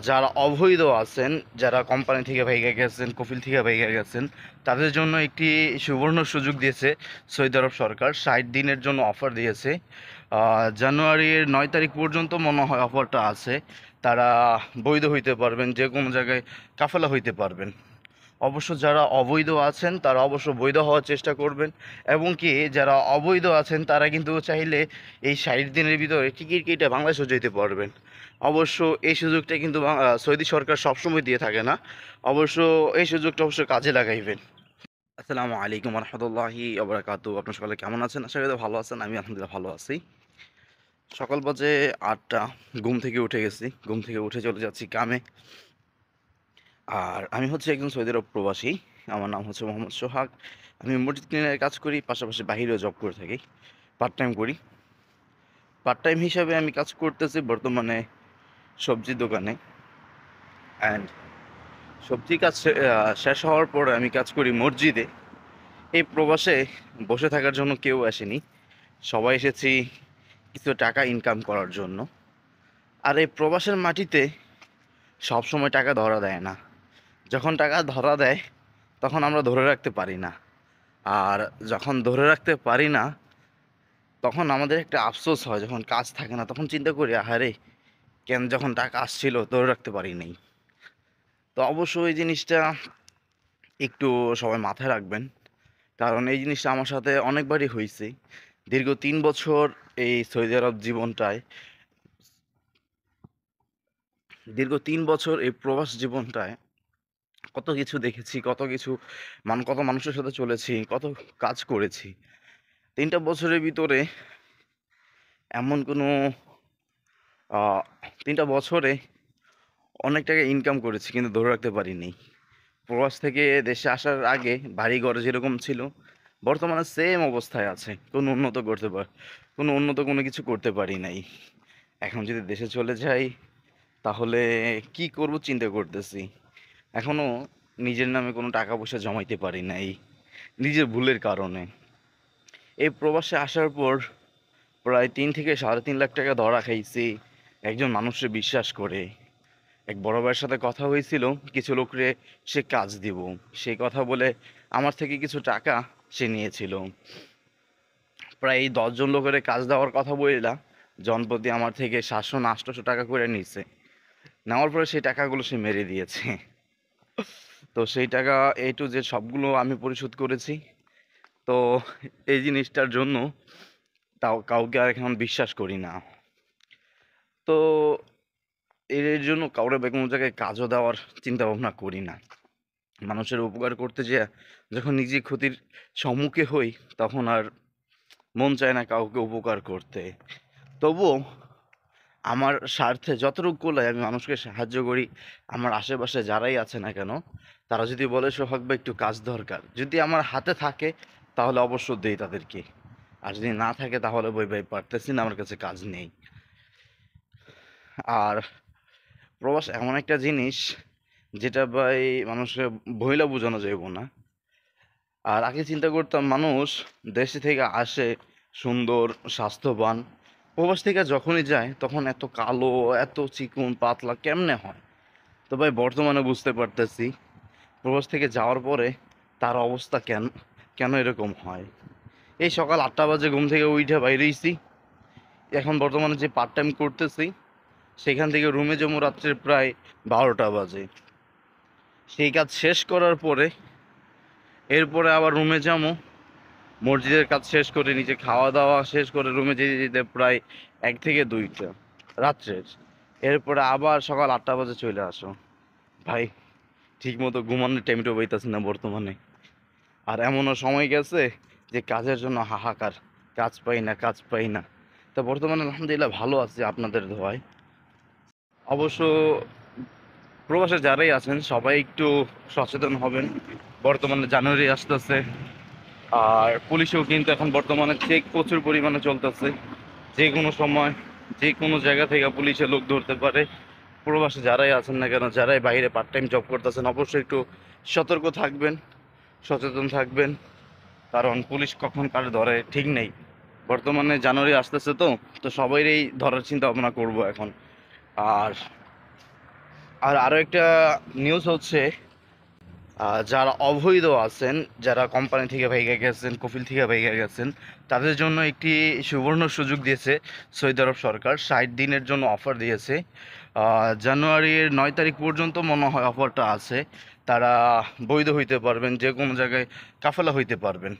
যারা অবৈধ আছেন, যারা কোম্পানি থেকে ভাইগা গেছেন, কফিল থেকে ভাইগা গেছেন, তাদের জন্য একটি সুবর্ণ সুযোগ দিয়েছে সৌদি আরব সরকার। 60 দিনের জন্য অফার দিয়েছে। জানুয়ারির 9 তারিখ পর্যন্ত মনে হয় অফারটা আছে। তারা বৈধ হইতে পারবেন, যে কোনো জায়গায় কাফেলা হইতে পারবেন। অবশ্য যারা অবৈধ আছেন তারা অবশ্য বৈধ হওয়ার চেষ্টা করবেন, এবং কি যারা অবৈধ আছেন তারা কিন্তু চাইলে এই 60 দিনের ভিতরে টিকিট কেটে বাংলাদেশও যেতে পারবেন। অবশ্য এই সুযোগটা কিন্তু সৌদি সরকার সবসময় দিয়ে থাকে না। অবশ্য এই সুযোগটা অবশ্য কাজে লাগাইবেন। আসসালামু আলাইকুম রহমতুল্লাহি আবরাকাতু। আপনার সকালে কেমন আছেন? আশা করি ভালো আছেন। আমি আলহামদুলিল্লাহ ভালো আছি। সকাল বাজে 8টা। ঘুম থেকে উঠে গেছি, ঘুম থেকে উঠে চলে যাচ্ছি কামে। আর আমি হচ্ছে একজন সৌদি আরব প্রবাসী। আমার নাম হচ্ছে মোহাম্মদ সোহাগ। আমি মসজিদ ক্লিনারের কাজ করি, পাশাপাশি বাহিরেও জব করে থাকি, পার্ট টাইম করি। পার্ট টাইম হিসাবে আমি কাজ করতেছি বর্তমানে সবজি দোকানে। অ্যান্ড সবজি কাজ শেষ হওয়ার পরে আমি কাজ করি মসজিদে। এই প্রবাসে বসে থাকার জন্য কেউ আসেনি, সবাই এসেছি কিছু টাকা ইনকাম করার জন্য। আর এই প্রবাসের মাটিতে সব সময় টাকা ধরা দেয় না। যখন টাকা ধরা দেয় তখন আমরা ধরে রাখতে পারি না। আর যখন ধরে রাখতে পারি না তখন আমাদের একটা আফসোস হয়। যখন কাজ থাকে না তখন চিন্তা করি, আহারে কেন যখন টাকা আসছিল ধরে রাখতে পারি নাই। তো অবশ্যই এই জিনিসটা একটু সবাই মাথায় রাখবেন, কারণ এই জিনিসটা আমার সাথে অনেকবারই হয়েছে। দীর্ঘ 3 বছর এই সৌদি আরব জীবনটায়, দীর্ঘ 3 বছর এই প্রবাস জীবনটায় কত কিছু দেখেছি, কত কিছু কত মানুষের সাথে চলেছি, কত কাজ করেছি। 3টা বছরের ভিতরে এমন কোনো 3টা বছরে অনেক টাকা ইনকাম করেছি, কিন্তু ধরে রাখতে পারিনি। প্রবাস থেকে দেশে আসার আগে বাড়ি ঘর যেরকম ছিল বর্তমানে সেম অবস্থায় আছে। কোনো উন্নত কোনো কিছু করতে পারি নাই। এখন যদি দেশে চলে যাই তাহলে কি করব চিন্তা করতেছি। এখনো নিজের নামে কোনো টাকা পয়সা জমাইতে পারি নাই, নিজের ভুলের কারণে। এই প্রবাসে আসার পর প্রায় 3 থেকে 3.5 লাখ টাকা ধরা খাইছি একজন মানুষের বিশ্বাস করে। এক বড় ভাইয়ের সাথে কথা হয়েছিল, কিছু লোকরে সে কাজ দিব, সেই কথা বলে আমার থেকে কিছু টাকা সে নিয়েছিল। প্রায় এই 10 জন লোকের কাজ দেওয়ার কথা বললা জনপ্রতি আমার থেকে 700 না 800 টাকা করে নিচ্ছে। নেওয়ার পরে সেই টাকাগুলো সে মেরে দিয়েছে। তো সেই টাকা A to Z সবগুলো আমি পরিশোধ করেছি। তো এই জিনিসটার জন্য তাও কাউকে আর এখন বিশ্বাস করি না। তো এর জন্য কাউরে কোনো জায়গায় কাজও দেওয়ার চিন্তা ভাবনা করি না। মানুষের উপকার করতে যেয়ে যখন নিজে ক্ষতির সম্মুখে হই তখন আর মন চায় না কাউকে উপকার করতে। তবুও আমার স্বার্থে যতটুকু কুলায় আমি মানুষকে সাহায্য করি। আমার আশেপাশে যারাই আছে না কেন, তারা যদি বলে সোহাগ ভাই একটু কাজ দরকার, যদি আমার হাতে থাকে তাহলে অবশ্য দেই তাদেরকে। আর যদি না থাকে তাহলে বই ভাই পারতেছি না, আমার কাছে কাজ নেই। আর প্রবাস এমন একটা জিনিস যেটা ভাই মানুষকে বইলা বোঝানো যাইব না। আর আগে চিন্তা করতাম মানুষ দেশে থেকে আসে সুন্দর স্বাস্থ্যবান, প্রবাস থেকে যখনই যায় তখন এত কালো, এত চিকন পাতলা কেমনে হয়। তো ভাই বর্তমানে বুঝতে পারতেছি প্রবাস থেকে যাওয়ার পরে তার অবস্থা কেন কেন এরকম হয়। এই সকাল 8টা বাজে ঘুম থেকে উঠে বাইরেছি। এখন বর্তমানে যে পার্ট টাইম করতেছি সেখান থেকে রুমে যাবো রাত্রে প্রায় 12টা বাজে। সেই কাজ শেষ করার পরে এরপরে আবার রুমে যাবো, মসজিদের কাজ শেষ করে নিচে খাওয়া দাওয়া শেষ করে রুমে যেতে যেতে প্রায় 1 থেকে 2টা রাত্রের। এরপরে আবার সকাল 8টা বাজে চলে আসো। ভাই ঠিক মতো ঘুমানোর টাইমটা পাইতেছি না বর্তমানে। আর এমনও সময় গেছে যে কাজের জন্য হাহাকার, কাজ পাই না, কাজ পাই না। তো বর্তমানে আলহামদুলিল্লাহ ভালো আছি আপনাদের দোয়ায়। অবশ্য প্রবাসে যারাই আছেন সবাই একটু সচেতন হবেন। বর্তমানে জানুয়ারি আসতেছে, আর পুলিশেও কিন্তু এখন বর্তমানে চেক প্রচুর পরিমাণে চলতেছে। যে কোনো সময় যে কোনো জায়গা থেকে পুলিশে লোক ধরতে পারে। প্রবাসে যারাই আছেন না কেন, যারাই বাইরে পার্ট টাইম জব করতেছেন, অবশ্যই একটু সতর্ক থাকবেন, সচেতন থাকবেন। কারণ পুলিশ কখন কার ধরে ঠিক নেই। বর্তমানে জানুয়ারি আসতেছে, তো তো সবাইরই ধরার চিন্তা ভাবনা করবো এখন। আর আর আরও একটা নিউজ হচ্ছে, যারা অবৈধ আছেন, যারা কোম্পানি থেকে ভাইগা গেছেন, কফিল থেকে ভাইগা গেছেন, তাদের জন্য একটি সুবর্ণ সুযোগ দিয়েছে সৌদি আরব সরকার। 60 দিনের জন্য অফার দিয়েছে। জানুয়ারির 9 তারিখ পর্যন্ত মনে হয় অফারটা আছে। তারা বৈধ হইতে পারবেন, যে কোনো জায়গায় কাফেলা হইতে পারবেন।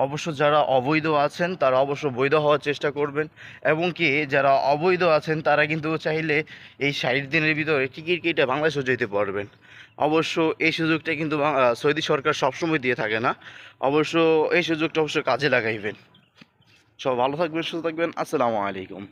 অবশ্য যারা অবৈধ আছেন তারা অবশ্য বৈধ হওয়ার চেষ্টা করবেন, এবং কি যারা অবৈধ আছেন তারা কিন্তু চাইলে এই 60 দিনের ভিতরে টিকিট কেটে বাংলাদেশও যেতে পারবেন। অবশ্য এই সুযোগটা কিন্তু সৌদি সরকার সবসময় দিয়ে থাকে না। অবশ্য এই সুযোগটা অবশ্য কাজে লাগাইবেন। সব ভালো থাকবেন, সুস্থ থাকবেন। আসসালামু আলাইকুম।